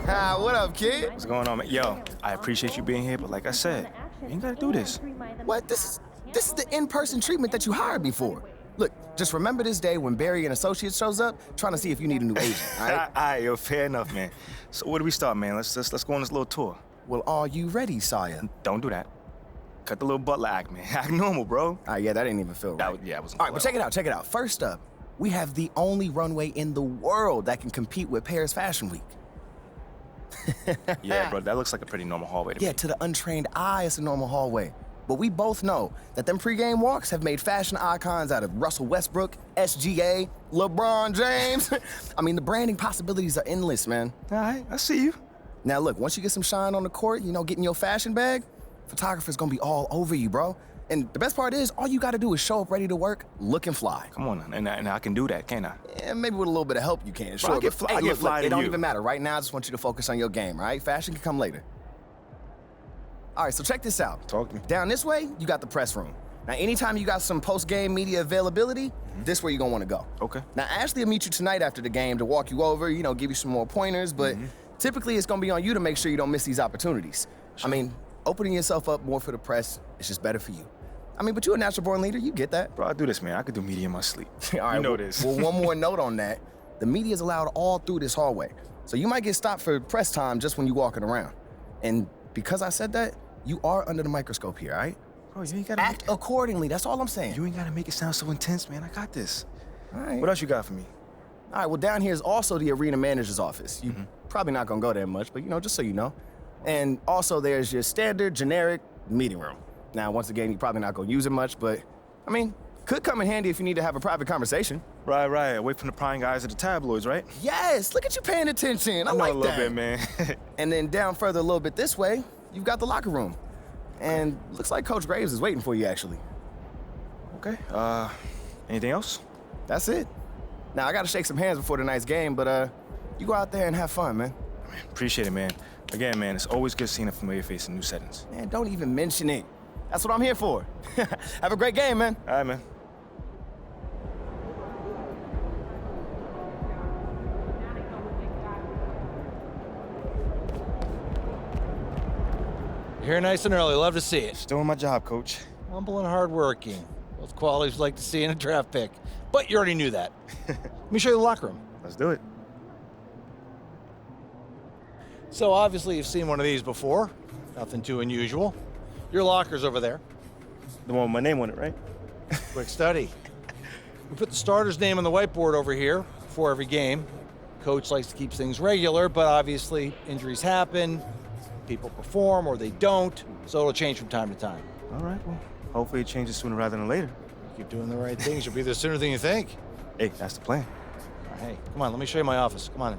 What up, kid? What's going on, man? Yo, I appreciate you being here, but like I said, you ain't gotta do this. What? This is the in-person treatment that you hired me for. Look, just remember this day when Barry and Associates shows up, trying to see if you need a new agent, all right? All right, yo, fair enough, man. So where do we start, man? Let's go on this little tour. Well, are you ready, Sire? Don't do that. Cut the little butler act, man. Act normal, bro. All right, yeah, that didn't even feel right. It wasn't. All right, but check it out. First up, we have the only runway in the world that can compete with Paris Fashion Week. Yeah, bro, that looks like a pretty normal hallway to me. Yeah, to the untrained eye, it's a normal hallway. But we both know that them pregame walks have made fashion icons out of Russell Westbrook, SGA, LeBron James. I mean, the branding possibilities are endless, man. All right, I see you. Now look, once you get some shine on the court, getting your fashion bag, photographer's gonna be all over you, bro. And the best part is, all you gotta do is show up ready to work, looking fly. Come on, and I can do that, can't I? Yeah, maybe with a little bit of help you can, sure. I get fly, look, to it don't you. even matter. Right now, I just want you to focus on your game, right? Fashion can come later. All right, so check this out. Talk to me. Down this way, you got the press room. Now, anytime you got some post-game media availability, this where you're gonna wanna go. Okay. Now, Ashley will meet you tonight after the game to walk you over, give you some more pointers, but typically it's gonna be on you to make sure you don't miss these opportunities. Sure. I mean, opening yourself up more for the press is just better for you. I mean, but you're a natural-born leader, you get that. Bro, I do this, man. I could do media in my sleep. All right, you know this. Well, one more note on that. The media is allowed all through this hallway. So you might get stopped for press time just when you're walking around. And because I said that, you are under the microscope here, all right? Bro, you ain't gotta Act accordingly, that's all I'm saying. You ain't gotta make it sound so intense, man. I got this. All right. What else you got for me? All right, well, down here is also the arena manager's office. You probably not gonna go there much, but just so you know. And also there's your standard, generic meeting room. Now, once again, you're probably not gonna use it much, but, I mean, could come in handy if you need to have a private conversation. Right. Away from the prying eyes of the tabloids, right? Yes, look at you paying attention. I know like a little that. bit, man. And then down further a little bit this way, you've got the locker room. And looks like Coach Graves is waiting for you, actually. Okay. Anything else? That's it. Now, I gotta shake some hands before tonight's game, but you go out there and have fun, man. Appreciate it, man. Again, man, it's always good seeing a familiar face in new settings. Man, don't even mention it. That's what I'm here for. Have a great game, man. All right, man. You're here nice and early. Love to see it. Just doing my job, Coach. Humble and hardworking. Both qualities we like to see in a draft pick. But you already knew that. Let me show you the locker room. Let's do it. So obviously you've seen one of these before. Nothing too unusual. Your locker's over there. The one with my name on it, right? Quick study. We put the starter's name on the whiteboard over here before every game. Coach likes to keep things regular, but obviously injuries happen, people perform or they don't, so it'll change from time to time. All right, well, hopefully it changes sooner rather than later. You keep doing the right things, you'll be there sooner than you think. Hey, that's the plan. All right, hey, come on, let me show you my office. Come on in.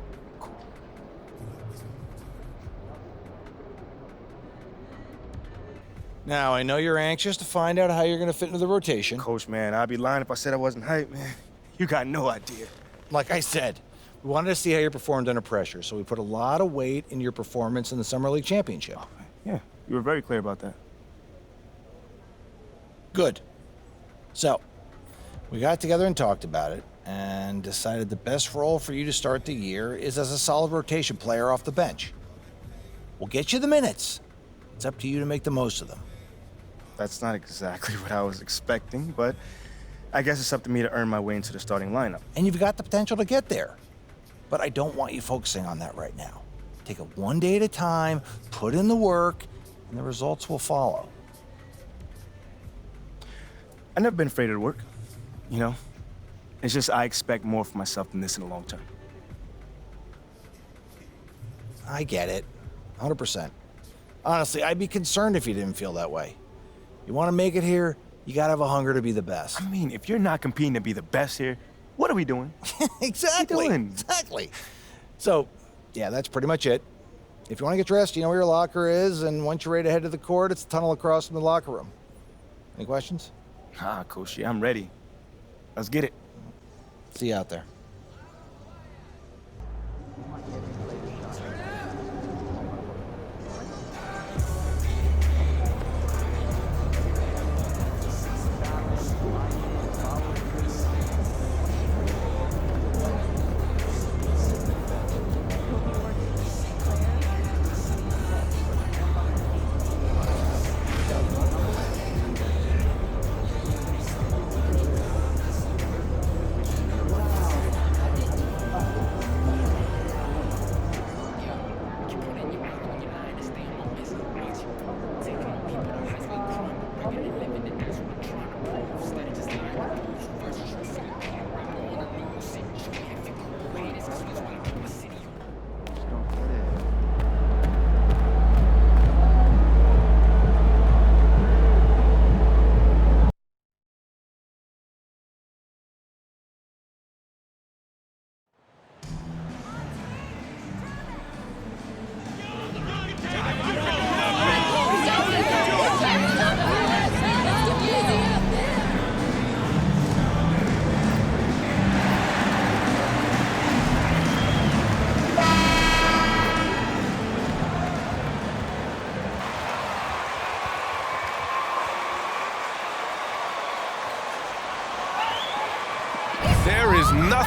Now, I know you're anxious to find out how you're going to fit into the rotation. Coach, man, I'd be lying if I said I wasn't hyped, man. You got no idea. Like I said, we wanted to see how you performed under pressure, so we put a lot of weight in your performance in the Summer League Championship. Yeah, you were very clear about that. Good. So, we got together and talked about it and decided the best role for you to start the year is as a solid rotation player off the bench. We'll get you the minutes. It's up to you to make the most of them. That's not exactly what I was expecting, but I guess it's up to me to earn my way into the starting lineup. And you've got the potential to get there. But I don't want you focusing on that right now. Take it one day at a time, put in the work, and the results will follow. I've never been afraid of the work, It's just I expect more for myself than this in the long term. I get it, 100%. Honestly, I'd be concerned if you didn't feel that way. You want to make it here, you gotta have a hunger to be the best. I mean, if you're not competing to be the best here, what are we doing? Exactly. What are you doing? Exactly. So, yeah, that's pretty much it. If you want to get dressed, you know where your locker is, and once you're ready to head to the court, it's the tunnel across from the locker room. Any questions? Coach, yeah, I'm ready. Let's get it. See you out there.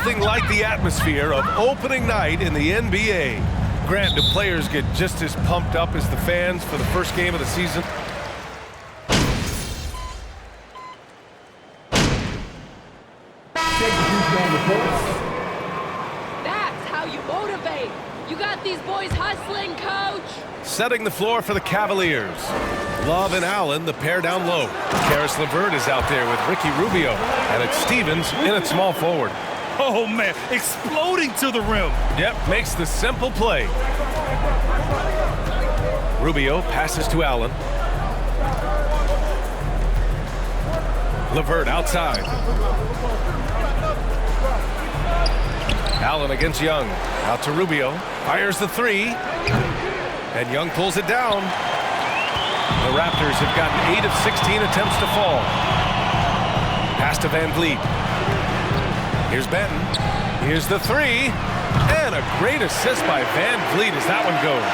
nothing like the atmosphere of opening night in the NBA. Grant, do players get just as pumped up as the fans for the first game of the season? That's how you motivate. You got these boys hustling, coach. Setting the floor for the Cavaliers. Love and Allen, the pair down low. Karis LeVert is out there with Ricky Rubio. And it's Stevens in at small forward. Oh, man, exploding to the rim. Yep, makes the simple play. Rubio passes to Allen. LeVert outside. Allen against Young. Out to Rubio. Fires the three. And Young pulls it down. The Raptors have gotten 8 of 16 attempts to fall. Pass to Van Vliet. Here's Benton. Here's the three. And a great assist by Van Vliet as that one goes.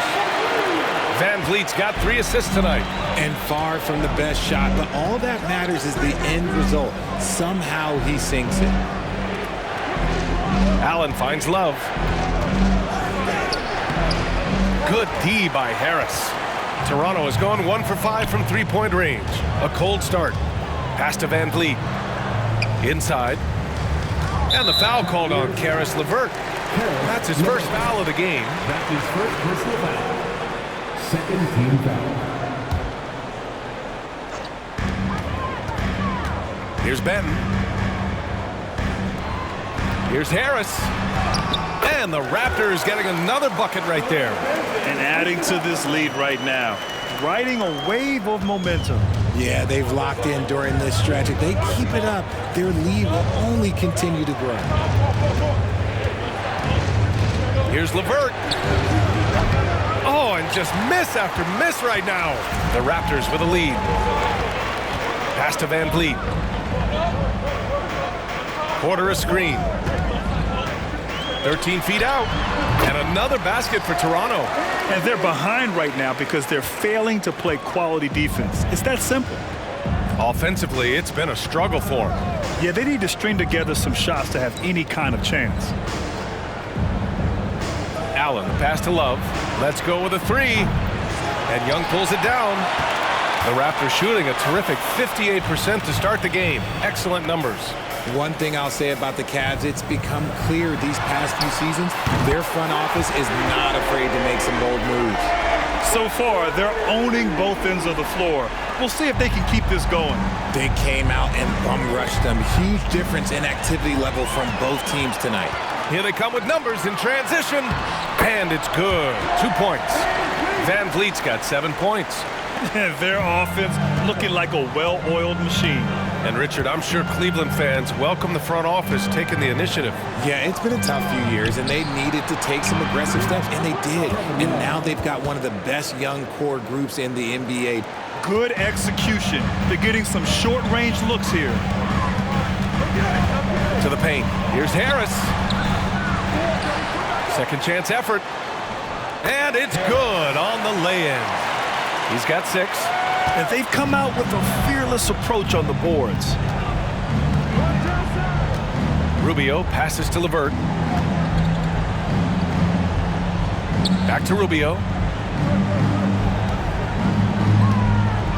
Van Vliet's got 3 assists tonight. And far from the best shot, but all that matters is the end result. Somehow he sinks it. Allen finds Love. Good D by Harris. Toronto has gone 1 for 5 from three-point range. A cold start. Pass to Van Vliet. Inside. And the foul called on Karis LeVert. That's his first foul of the game. That's his first personal foul. Second team foul. Here's Benton. Here's Harris. And the Raptors getting another bucket right there. And adding to this lead right now. Riding a wave of momentum. Yeah, they've locked in during this stretch. If they keep it up, their lead will only continue to grow. Here's LeVert. Oh, and just miss after miss right now. The Raptors with a lead. Pass to Van Vliet. Quarter a screen. 13 feet out. And another basket for Toronto. And they're behind right now because they're failing to play quality defense. It's that simple. Offensively, it's been a struggle for them. Yeah, they need to string together some shots to have any kind of chance. Allen, pass to Love. Let's go with a three. And Young pulls it down. The Raptors shooting a terrific 58% to start the game. Excellent numbers. One thing I'll say about the Cavs, it's become clear these past few seasons, their front office is not afraid to make some bold moves. So far, they're owning both ends of the floor. We'll see if they can keep this going. They came out and bum rushed them. Huge difference in activity level from both teams tonight. Here they come with numbers in transition. And it's good. 2 points. Van Vliet's got 7 points. Their offense looking like a well-oiled machine. And Richard, I'm sure Cleveland fans welcome the front office taking the initiative. Yeah, it's been a tough few years, and they needed to take some aggressive steps, and they did. And now they've got one of the best young core groups in the NBA. Good execution. They're getting some short-range looks here. To the paint. Here's Harris. Second chance effort. And it's good on the lay-in. He's got 6. And they've come out with a fearless approach on the boards. Rubio passes to LeVert. Back to Rubio.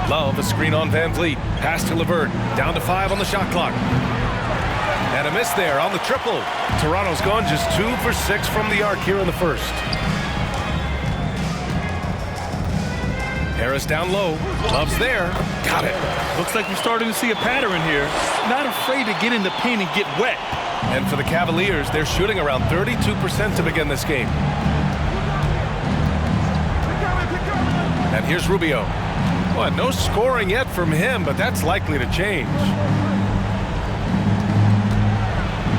Love, a screen on Van Vliet. Pass to LeVert. Down to 5 on the shot clock. And a miss there on the triple. Toronto's gone just 2 for 6 from the arc here in the first. Harris down low. Love's there. Got it. Looks like we're starting to see a pattern here. Not afraid to get in the paint and get wet. And for the Cavaliers, they're shooting around 32% to begin this game. And here's Rubio. Well, no scoring yet from him, but that's likely to change.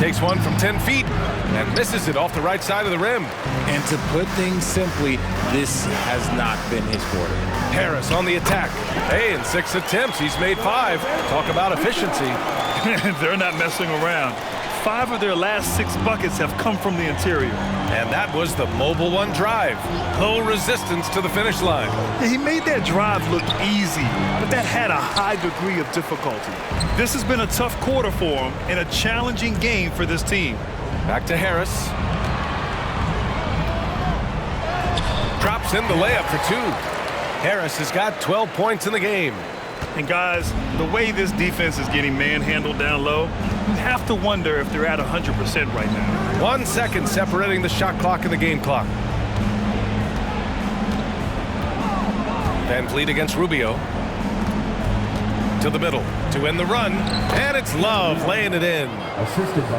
Takes one from 10 feet and misses it off the right side of the rim. And to put things simply, this has not been his quarter. Harris on the attack. Hey, in 6 attempts, he's made 5. Talk about efficiency. They're not messing around. 5 of their last 6 buckets have come from the interior. And that was the Mobile One drive. Low resistance to the finish line. He made that drive look easy, but that had a high degree of difficulty. This has been a tough quarter for him and a challenging game for this team. Back to Harris. Drops in the layup for 2. Harris has got 12 points in the game. And guys, the way this defense is getting manhandled down low, you have to wonder if they're at 100% right now. 1 second separating the shot clock and the game clock. Van Vliet against Rubio. To the middle to end the run, and it's Love laying it in.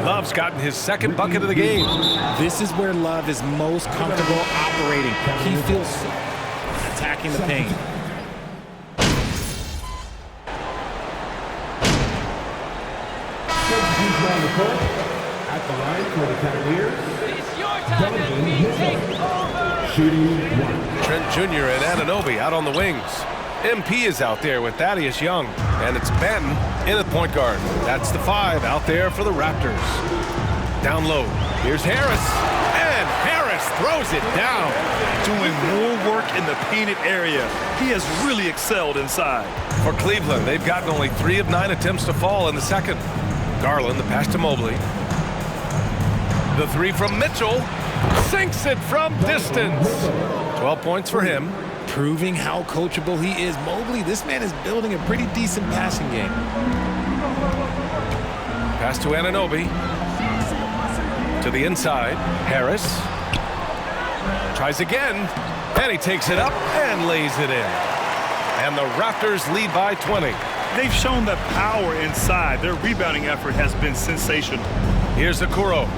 Love's gotten his second bucket of the game. This is where Love is most comfortable operating. He feels attacking the paint. At the line for the Cavaliers. It's your time, MP. Take over. Shooting 1. Trent Jr. and Anunoby out on the wings. MP is out there with Thaddeus Young, and it's Benton in at point guard. That's the 5 out there for the Raptors. Down low, here's Harris, and Harris throws it down. Doing more work in the painted area. He has really excelled inside. For Cleveland, they've gotten only 3 of 9 attempts to fall in the second. Garland, the pass to Mobley. The 3 from Mitchell, sinks it from distance. 12 points for him. Proving how coachable he is. Mobley, this man is building a pretty decent passing game. Pass to Anunoby. To the inside, Harris. Tries again, and he takes it up and lays it in. And the Raptors lead by 20. They've shown that power inside. Their rebounding effort has been sensational. Here's Okoro.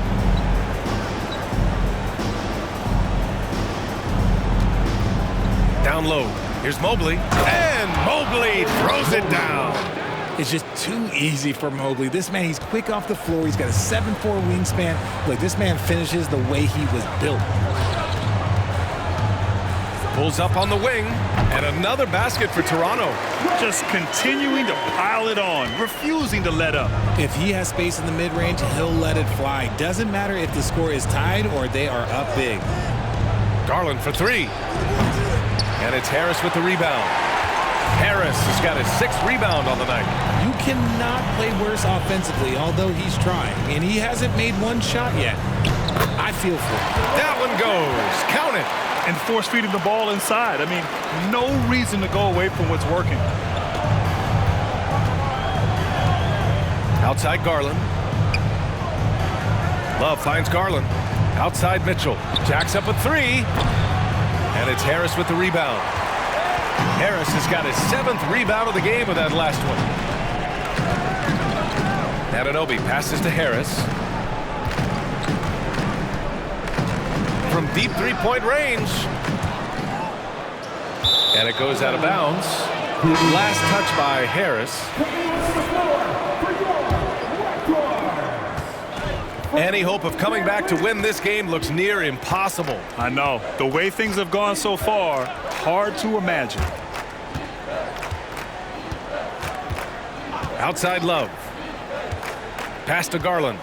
Down low. Here's Mobley. And Mobley throws it down. It's just too easy for Mobley. This man, he's quick off the floor. He's got a 7'4" wingspan. Look, this man finishes the way he was built. Pulls up on the wing. And another basket for Toronto. Just continuing to pile it on, refusing to let up. If he has space in the mid-range, he'll let it fly. Doesn't matter if the score is tied or they are up big. Garland for 3. And it's Harris with the rebound. Harris has got his 6th rebound on the night. You cannot play worse offensively, although he's trying. And he hasn't made one shot yet. I feel for him. That one goes. Count it. And force feeding the ball inside. I mean, no reason to go away from what's working. Outside Garland. Love finds Garland. Outside Mitchell. Jacks up a 3. And it's Harris with the rebound. Harris has got his 7th rebound of the game with that last one. Anunoby passes to Harris. From deep 3-point range. And it goes out of bounds. Last touch by Harris. Any hope of coming back to win this game looks near impossible. I know. The way things have gone so far, hard to imagine. Outside Love. Pass to Garland.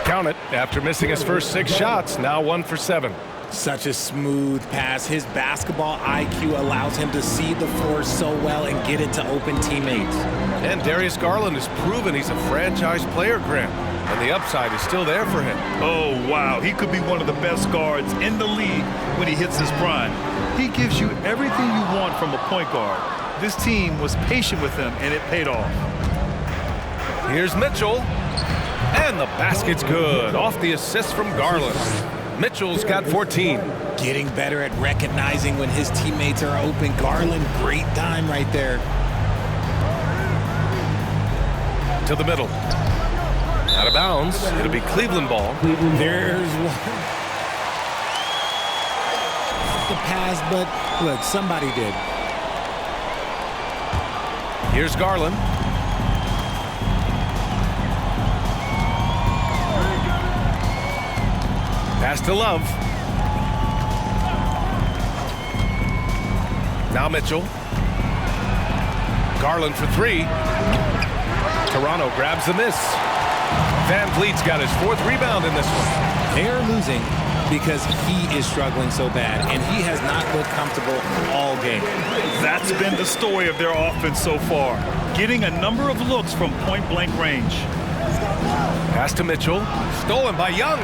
Count it. After missing his first 6 shots, now 1 for 7. Such a smooth pass. His basketball IQ allows him to see the floor so well and get it to open teammates. And Darius Garland has proven he's a franchise player, Grant. And the upside is still there for him. Oh, wow. He could be one of the best guards in the league when he hits his prime. He gives you everything you want from a point guard. This team was patient with him, and it paid off. Here's Mitchell. And the basket's good. Off the assist from Garland. Mitchell's got 14. Getting better at recognizing when his teammates are open. Garland, great time right there. To the middle. Out of bounds. It'll be Cleveland ball. There's one. The pass, but look, somebody did. Here's Garland. Pass to Love. Now Mitchell. Garland for 3. Toronto grabs the miss. Van Vliet's got his 4th rebound in this one. They are losing because he is struggling so bad, and he has not looked comfortable all game. That's been the story of their offense so far, getting a number of looks from point-blank range. Pass to Mitchell. Stolen by Young.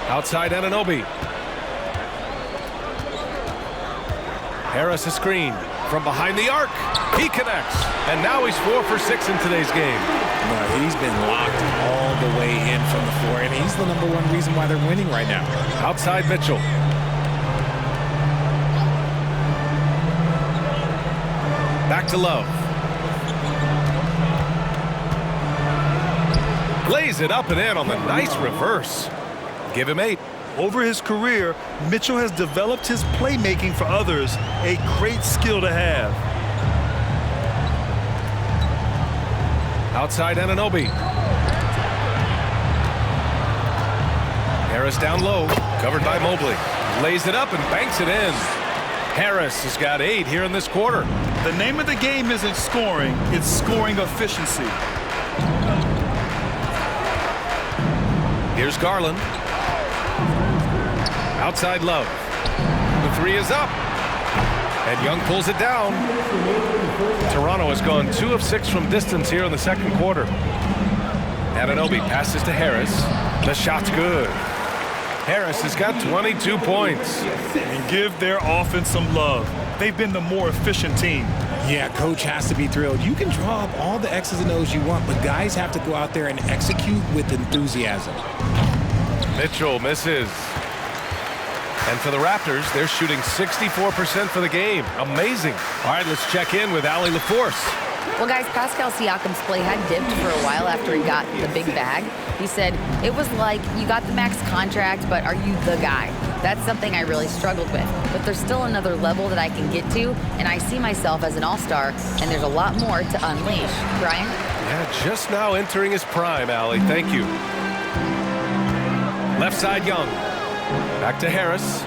Outside Anunoby. Harris a screen from behind the arc. He connects. And now he's 4 for 6 in today's game. No, he's been locked all the way in from the floor, and he's the #1 reason why they're winning right now. Outside Mitchell. Back to Love. Lays it up and in on the nice reverse. Give him 8. Over his career, Mitchell has developed his playmaking for others, a great skill to have. Outside Anunoby. Harris down low, covered by Mobley. Lays it up and banks it in. Harris has got 8 here in this quarter. The name of the game isn't scoring, it's scoring efficiency. Here's Garland. Outside Love. The 3 is up. And Young pulls it down. Toronto has gone 2 of 6 from distance here in the second quarter. Anunoby passes to Harris. The shot's good. Harris has got 22 points. And give their offense some love. They've been the more efficient team. Yeah, coach has to be thrilled. You can draw up all the X's and O's you want, but guys have to go out there and execute with enthusiasm. Mitchell misses. And for the Raptors, they're shooting 64% for the game. Amazing. All right, let's check in with Allie LaForce. Well, guys, Pascal Siakam's play had dipped for a while after he got the big bag. He said, it was like, you got the max contract, but are you the guy? That's something I really struggled with. But there's still another level that I can get to, and I see myself as an all-star, and there's a lot more to unleash. Brian? Yeah, just now entering his prime, Allie. Thank you. Left side, Young. Back to Harris.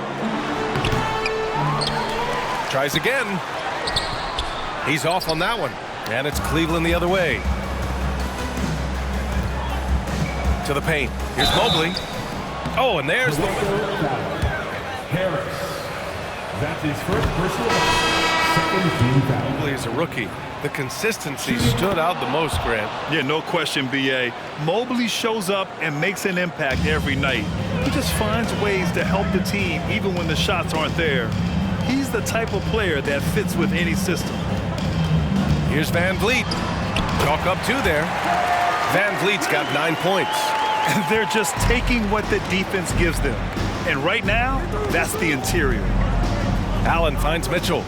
Tries again. He's off on that one. And it's Cleveland the other way. To the paint. Here's Mobley. Oh, and there's the... Harris. That's his first personal foul. Second team foul. Mobley is a rookie. The consistency stood out the most, Grant. Yeah, no question, B.A. Mobley shows up and makes an impact every night. He just finds ways to help the team even when the shots aren't there. He's the type of player that fits with any system. Here's Van Vliet. Chalk up 2 there. Van Vliet's got 9 points. And they're just taking what the defense gives them. And right now, that's the interior. Allen finds Mitchell.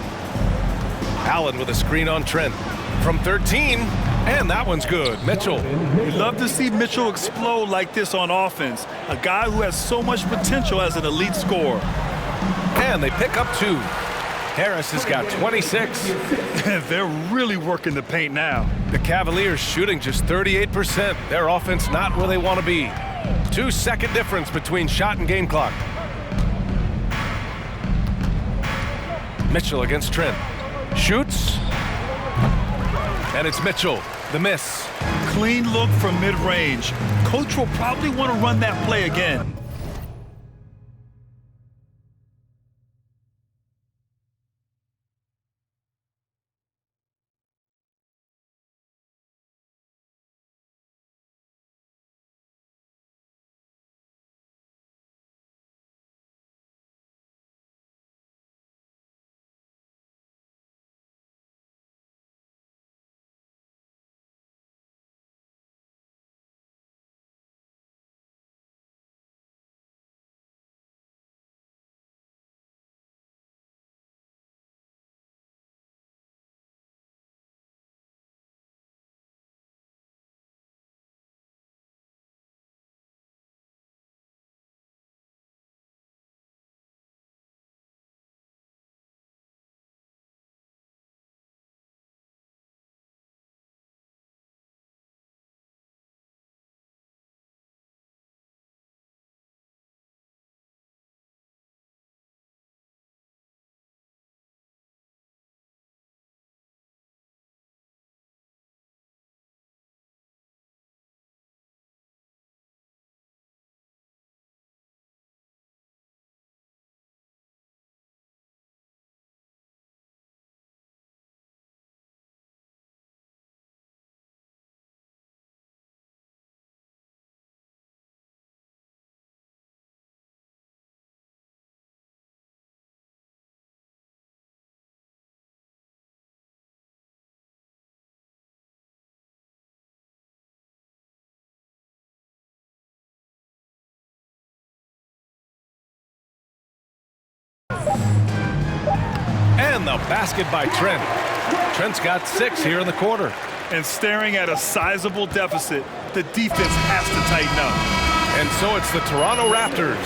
Allen with a screen on Trent. From 13, and that one's good. Mitchell. We love to see Mitchell explode like this on offense. A guy who has so much potential as an elite scorer. And they pick up 2. Harris has got 26. They're really working the paint now. The Cavaliers shooting just 38%. Their offense not where they want to be. 2-second difference between shot and game clock. Mitchell against Trent. Shoots. And it's Mitchell. The miss. Clean look from mid-range. Coach will probably want to run that play again. And the basket by Trent. Trent's got 6 here in the quarter. And staring at a sizable deficit, the defense has to tighten up. And so it's the Toronto Raptors.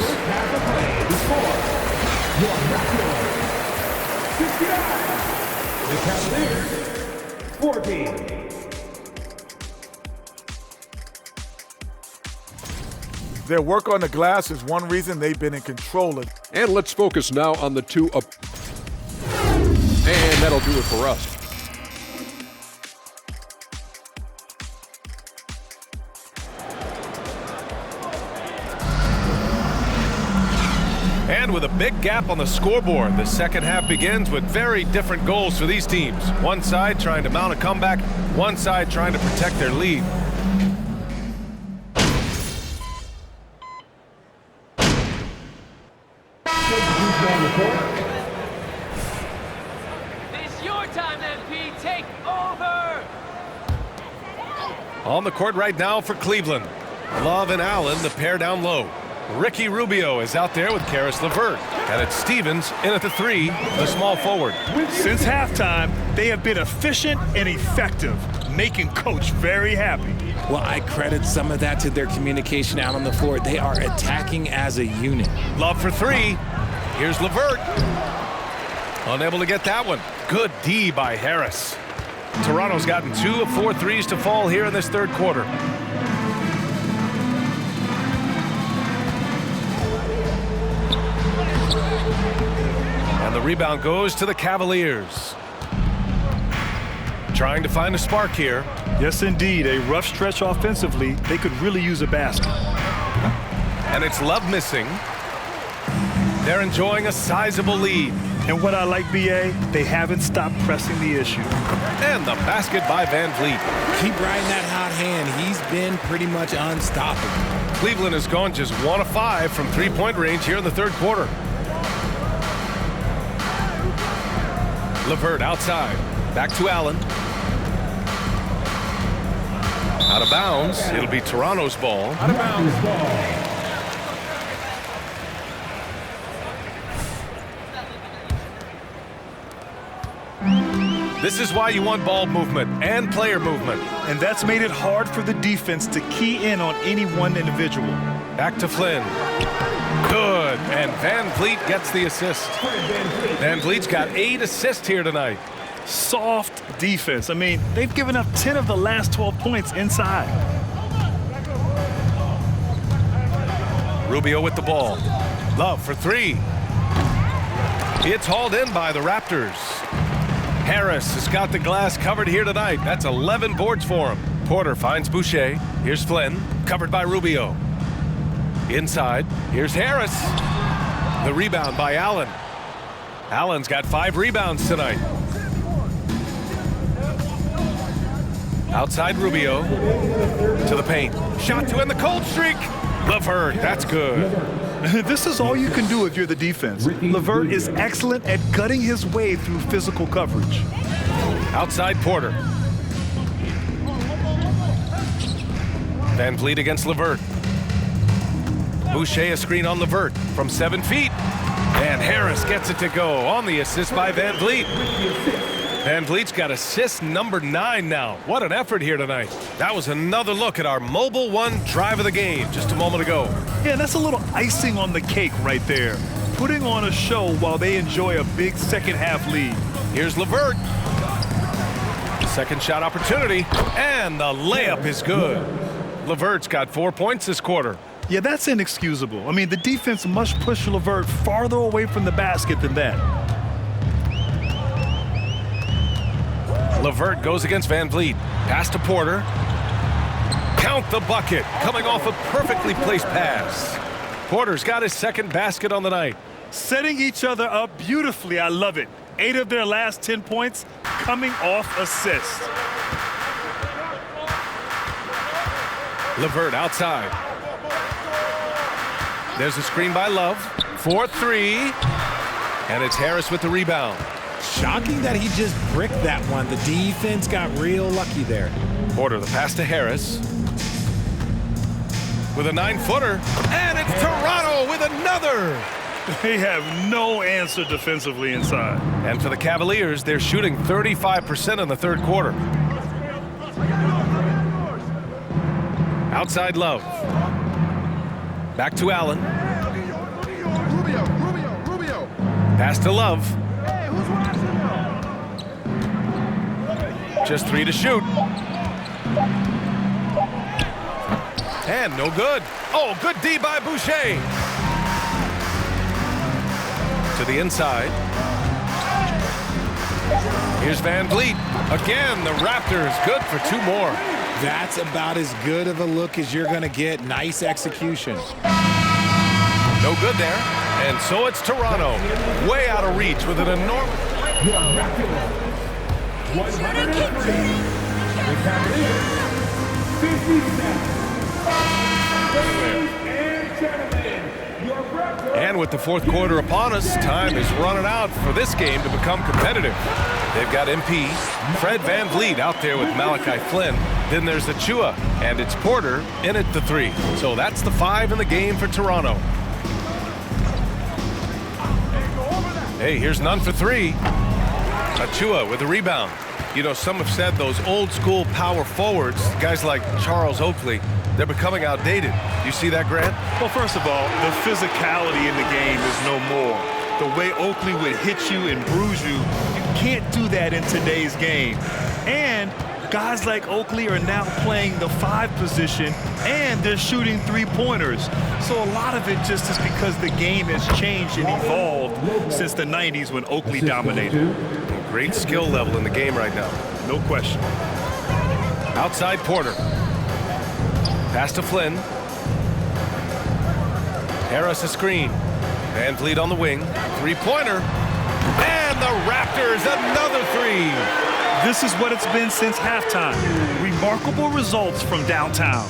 The Cavaliers, 14. Their work on the glass is one reason they've been in control of. And let's focus now on the two up. And that'll do it for us. And with a big gap on the scoreboard, the second half begins with very different goals for these teams. One side trying to mount a comeback, one side trying to protect their lead. It's your time, MP. Take over. On the court right now for Cleveland. Love and Allen, the pair down low. Ricky Rubio is out there with Karis LeVert. And it's Stevens in at the 3, the small forward. Since halftime, they have been efficient and effective, making Coach very happy. Well, I credit some of that to their communication out on the floor. They are attacking as a unit. Love for 3. Here's LeVert. Unable to get that one. Good D by Harris. Toronto's gotten 2 of 4 threes to fall here in this third quarter. And the rebound goes to the Cavaliers. Trying to find a spark here. Yes, indeed. A rough stretch offensively. They could really use a basket. And it's Love missing. They're enjoying a sizable lead. And what I like, B.A., they haven't stopped pressing the issue. And the basket by Van Vliet. Keep riding that hot hand. He's been pretty much unstoppable. Cleveland has gone just 1 of 5 from three-point range here in the third quarter. LeVert outside. Back to Allen. Out of bounds. It'll be Toronto's ball. Out of bounds ball. This is why you want ball movement and player movement. And that's made it hard for the defense to key in on any one individual. Back to Flynn. Good. And Van Vliet gets the assist. Van Vliet's got 8 assists here tonight. Soft defense. I mean, they've given up 10 of the last 12 points inside. Rubio with the ball. Love for 3. It's hauled in by the Raptors. Harris has got the glass covered here tonight. That's 11 boards for him. Porter finds Boucher. Here's Flynn, covered by Rubio. Inside, here's Harris. The rebound by Allen. Allen's got 5 rebounds tonight. Outside Rubio to the paint. Shot to end the cold streak. LeVert, that's good. This is all you can do if you're the defense. LeVert is excellent at gutting his way through physical coverage. Outside Porter. Van Vliet against LeVert. Boucher a screen on LeVert from 7 feet. And Harris gets it to go on the assist by Van Vliet. Van Vliet's got assist number 9 now. What an effort here tonight. That was another look at our Mobile One drive of the game just a moment ago. Yeah, that's a little icing on the cake right there. Putting on a show while they enjoy a big second half lead. Here's LeVert. Second shot opportunity. And the layup is good. LeVert's got 4 points this quarter. Yeah, that's inexcusable. I mean, the defense must push LeVert farther away from the basket than that. LeVert goes against Van Vliet. Pass to Porter. Count the bucket. Coming off a perfectly placed pass. Porter's got his second basket on the night. Setting each other up beautifully. I love it. 8 of their last 10 points coming off assists. LeVert outside. There's a screen by Love. 4-3. And it's Harris with the rebound. Shocking that he just bricked that one. The defense got real lucky there. Porter, the pass to Harris. With a 9-footer. And it's Toronto with another. They have no answer defensively inside. And for the Cavaliers, they're shooting 35% in the third quarter. Outside Love. Back to Allen. Pass to Love. Just 3 to shoot. And no good. Oh, good D by Boucher. To the inside. Here's Van Vliet. Again, the Raptors good for 2 more. That's about as good of a look as you're going to get. Nice execution. No good there. And so it's Toronto. Way out of reach with an enormous... And with the fourth quarter upon us, time is running out for this game to become competitive. They've got MP, Fred Van Vliet out there with Malachi Flynn. Then there's Achua, and it's Porter in at the 3. So that's the 5 in the game for Toronto. Hey, here's none for 3. Achua with the rebound. You know, some have said those old school power forwards, guys like Charles Oakley, they're becoming outdated. You see that, Grant? Well, first of all, the physicality in the game is no more. The way Oakley would hit you and bruise you, you can't do that in today's game. And guys like Oakley are now playing the 5 position, and they're shooting 3-pointers. So a lot of it just is because the game has changed and evolved since the 90s when Oakley dominated. Great skill level in the game right now. No question. Outside Porter. Pass to Flynn. Harris a screen. Van Vliet on the wing. 3-pointer. And the Raptors another 3. This is what it's been since halftime. Remarkable results from downtown.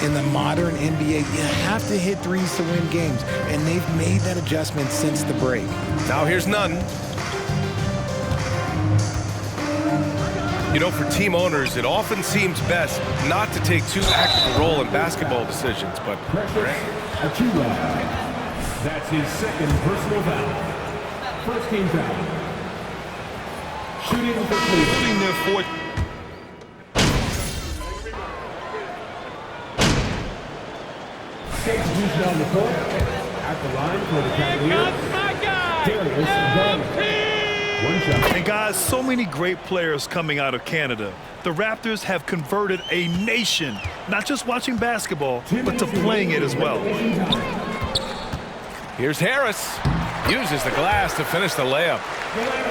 In the modern NBA, you have to hit threes to win games, and they've made that adjustment since the break. Now here's Nunn. You know, for team owners, it often seems best not to take too active a role in basketball decisions, but... Achua. That's his second personal foul. First team foul. Shooting for Cleveland. Shooting their 4th. Takes juice down the court. At the line for the Cavaliers. One shot. And guys, so many great players coming out of Canada. The Raptors have converted a nation, not just watching basketball, but to playing it as well. Here's Harris. Uses the glass to finish the layup.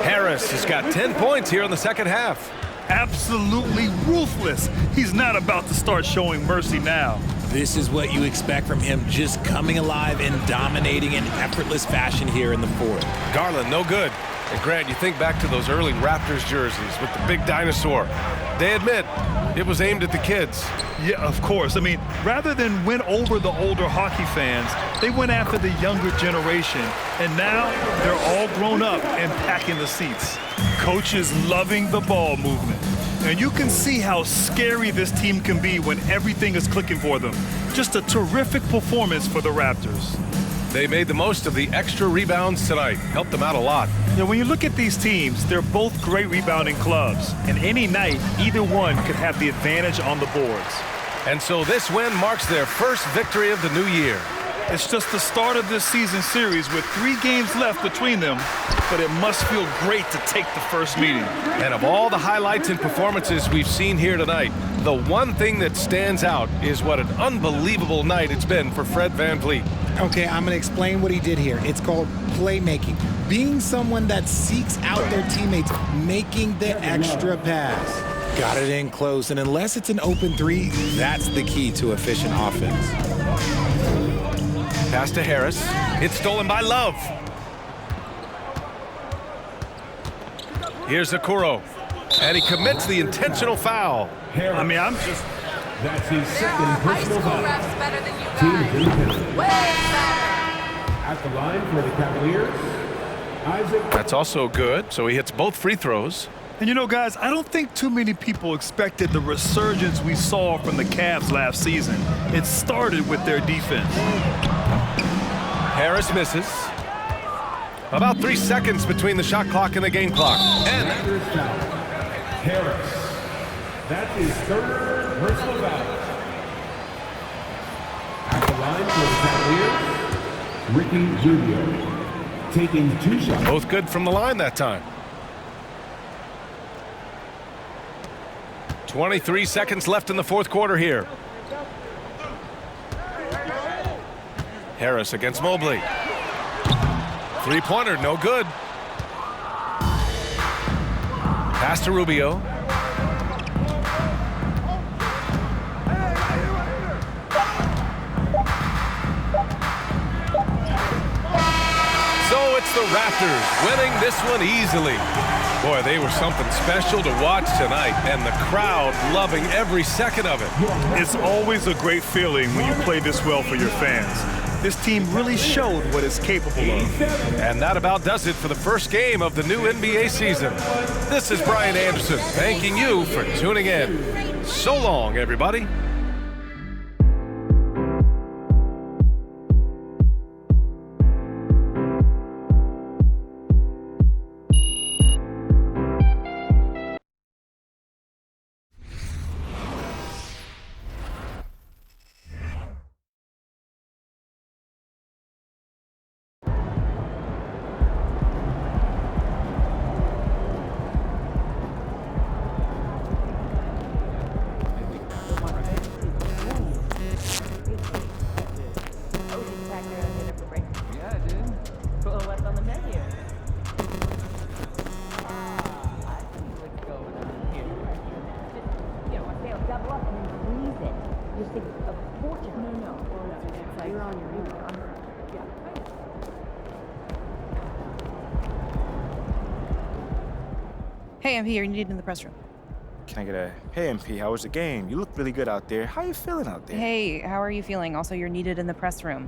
Harris has got 10 points here in the second half. Absolutely ruthless. He's not about to start showing mercy now. This is what you expect from him, just coming alive and dominating in effortless fashion here in the 4th. Garland, no good. And Grant, you think back to those early Raptors jerseys with the big dinosaur. They admit it was aimed at the kids. Yeah, of course. I mean, rather than win over the older hockey fans, they went after the younger generation. And now they're all grown up and packing the seats. Coaches loving the ball movement. And you can see how scary this team can be when everything is clicking for them. Just a terrific performance for the Raptors. They made the most of the extra rebounds tonight. Helped them out a lot. Now, when you look at these teams, they're both great rebounding clubs. And any night, either one could have the advantage on the boards. And so this win marks their first victory of the new year. It's just the start of this season series with 3 games left between them, but it must feel great to take the first meeting. And of all the highlights and performances we've seen here tonight, the one thing that stands out is what an unbelievable night it's been for Fred Van Vliet. Okay, I'm going to explain what he did here. It's called playmaking. Being someone that seeks out their teammates, making the extra pass. Got it in close, and unless it's an open 3, that's the key to efficient offense. Pass to Harris. It's stolen by Love. Here's Okoro. And he commits the intentional foul. I mean, I'm just... That's his second personal foul. Better than you Team guys. independent. Way better. At the line for the Cavaliers, Isaac. That's also good. So he hits both free throws. And you know, guys, I don't think too many people expected the resurgence we saw from the Cavs last season. It started with their defense. Harris misses. About 3 seconds between the shot clock and the game clock. And Raptors foul. Harris. That's his third personal foul. At the line for the Cavaliers, Ricky Rubio. Taking 2 shots. both good from the line that time. 23 seconds left in the fourth quarter here. Harris against Mobley. Three-pointer, no good. Pass to Rubio. So it's the Raptors winning this one easily. Boy, they were something special to watch tonight, and the crowd loving every second of it. It's always a great feeling when you play this well for your fans. This team really showed what it's capable of. And that about does it for the first game of the new NBA season. This is Brian Anderson thanking you for tuning in. So long, everybody. Hey, MP, you're needed in the press room. Can I get a, hey, MP, how was the game? You look really good out there. How you feeling out there? Hey, how are you feeling? Also, you're needed in the press room.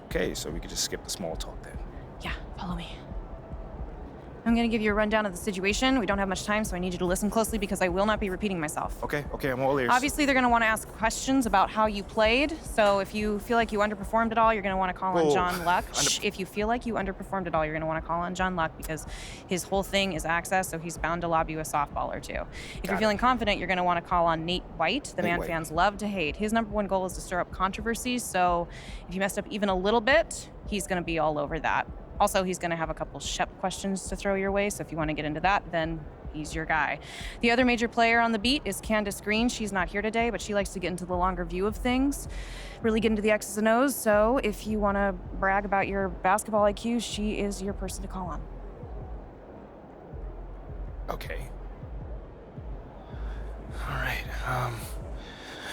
Okay, so we could just skip the small talk then. Yeah, follow me. I'm gonna give you a rundown of the situation. We don't have much time, so I need you to listen closely because I will not be repeating myself. Okay, I'm all ears. Obviously, they're gonna want to ask questions about how you played. So if you feel like you underperformed at all, you're gonna want to call on John Luck. If you feel like you underperformed at all, you're gonna want to call on John Luck because his whole thing is access, so he's bound to lob you a softball or two. If you're feeling confident, you're gonna want to call on Nate White, the man fans love to hate. His #1 goal is to stir up controversy, so if you messed up even a little bit, he's gonna be all over that. Also, he's going to have a couple Shep questions to throw your way, so if you want to get into that, then he's your guy. The other major player on the beat is Candace Green. She's not here today, but she likes to get into the longer view of things, really get into the X's and O's, so if you want to brag about your basketball IQ, she is your person to call on. Okay. All right,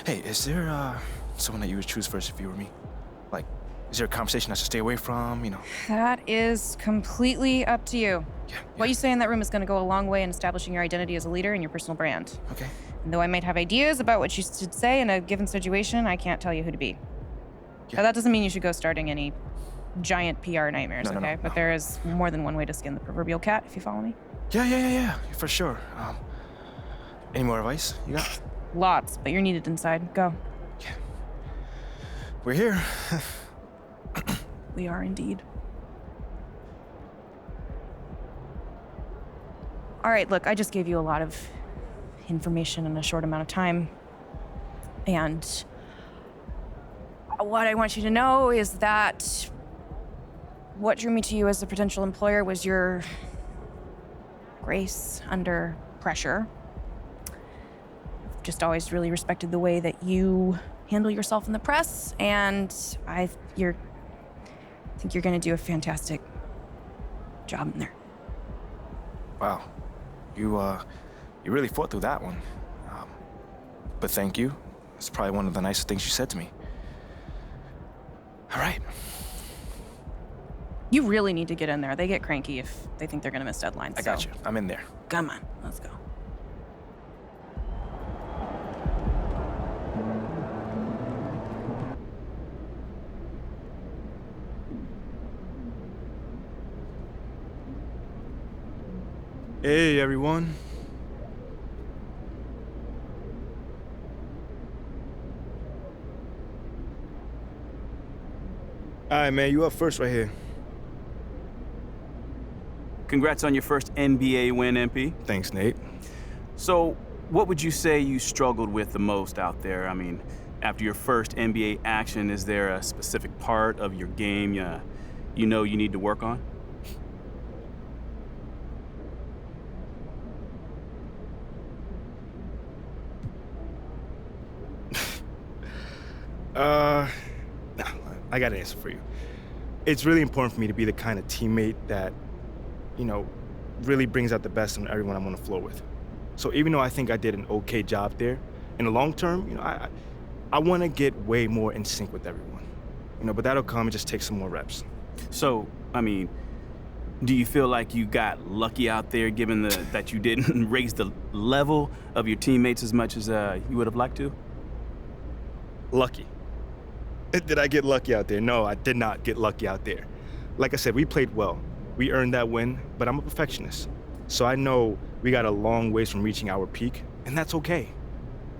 hey, is there, someone that you would choose first if you were me? Like, is there a conversation I should stay away from, you know? That is completely up to you. Yeah. What you say in that room is going to go a long way in establishing your identity as a leader and your personal brand. Okay. And though I might have ideas about what you should say in a given situation, I can't tell you who to be. Yeah. Now, that doesn't mean you should go starting any giant PR nightmares, okay? But there is more than one way to skin the proverbial cat, if you follow me. Yeah, for sure. Any more advice you got? Lots, but you're needed inside. Go. Yeah. We're here. We are indeed. All right, look, I just gave you a lot of information in a short amount of time. And what I want you to know is that what drew me to you as a potential employer was your grace under pressure. I've just always really respected the way that you handle yourself in the press, and I think you're going to do a fantastic job in there. Wow. You really fought through that one. But thank you. It's probably one of the nicest things you said to me. All right. You really need to get in there. They get cranky if they think they're going to miss deadlines. I got you. I'm in there. Come on, let's go. Hey, everyone. All right, man, you up first right here. Congrats on your first NBA win, MP. Thanks, Nate. So, what would you say you struggled with the most out there? I mean, after your first NBA action, is there a specific part of your game you know you need to work on? I got an answer for you. It's really important for me to be the kind of teammate that, really brings out the best in everyone I'm on the floor with. So even though I think I did an okay job there, in the long term, I want to get way more in sync with everyone. But that'll come and just take some more reps. So, I mean, do you feel like you got lucky out there given that you didn't raise the level of your teammates as much as you would have liked to? Lucky. Did I get lucky out there? No, I did not get lucky out there. Like I said, we played well. We earned that win, but I'm a perfectionist. So I know we got a long ways from reaching our peak, and that's okay.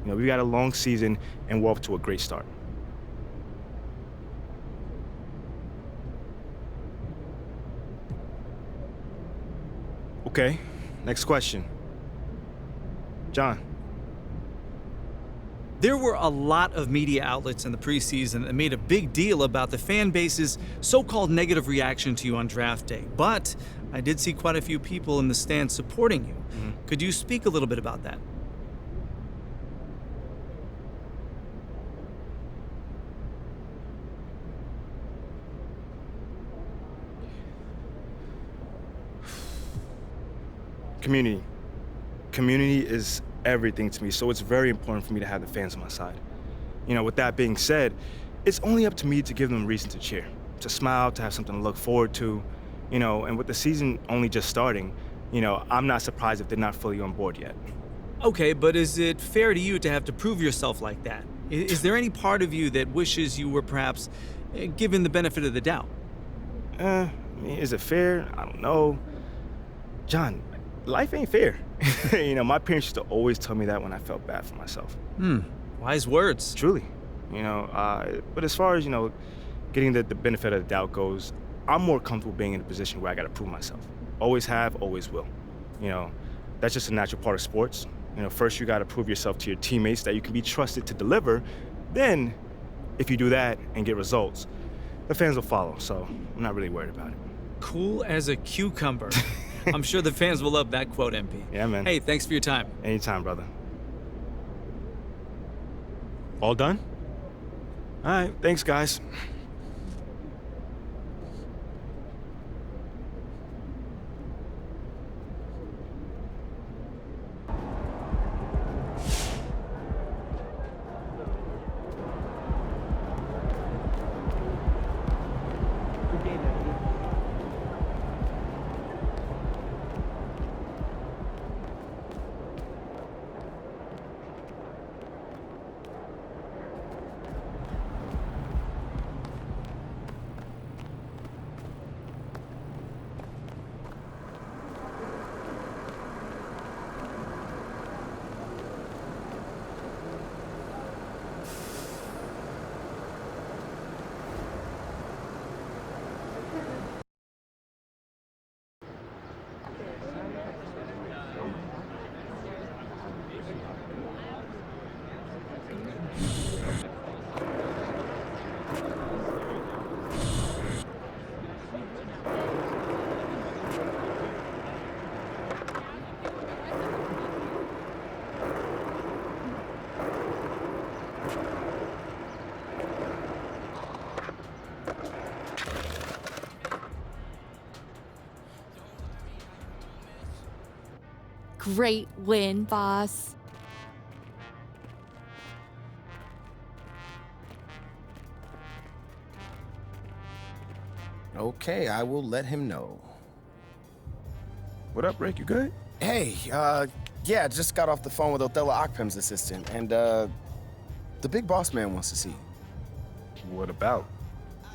We got a long season, and we're off to a great start. Okay, next question. John. There were a lot of media outlets in the preseason that made a big deal about the fan base's so-called negative reaction to you on draft day. But I did see quite a few people in the stands supporting you. Mm-hmm. Could you speak a little bit about that? Community. Community is everything to me, so it's very important for me to have the fans on my side. With that being said, it's only up to me to give them a reason to cheer, to smile, to have something to look forward to, and with the season only just starting, I'm not surprised if they're not fully on board yet. Okay, but is it fair to you to have to prove yourself like that? Is there any part of you that wishes you were perhaps given the benefit of the doubt? Is it fair? I don't know. John, life ain't fair. My parents used to always tell me that when I felt bad for myself. Wise words. Truly. But as far as, getting the benefit of the doubt goes, I'm more comfortable being in a position where I got to prove myself. Always have, always will. That's just a natural part of sports. First you got to prove yourself to your teammates that you can be trusted to deliver. Then, if you do that and get results, the fans will follow. So I'm not really worried about it. Cool as a cucumber. I'm sure the fans will love that quote, MP. Yeah, man. Hey, thanks for your time. Anytime, brother. All done? All right, thanks, guys. Great win, boss. Okay, I will let him know. What up, Rick? You good? Hey, yeah, just got off the phone with Othello Akpem's assistant, and the big boss man wants to see you. What about?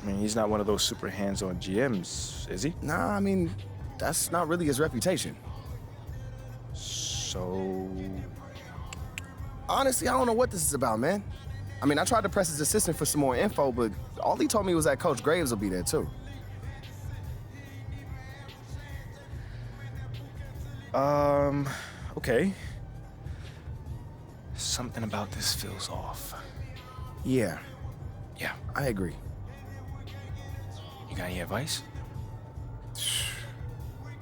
He's not one of those super hands-on GMs, is he? Nah, that's not really his reputation. So... Honestly, I don't know what this is about, man. I tried to press his assistant for some more info, but all he told me was that Coach Graves will be there, too. Okay. Something about this feels off. Yeah. Yeah. I agree. You got any advice?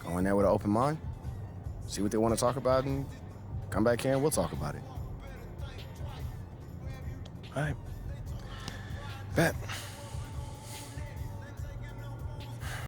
Go in there with an open mind. See what they want to talk about and come back here and we'll talk about it. All right. Bet.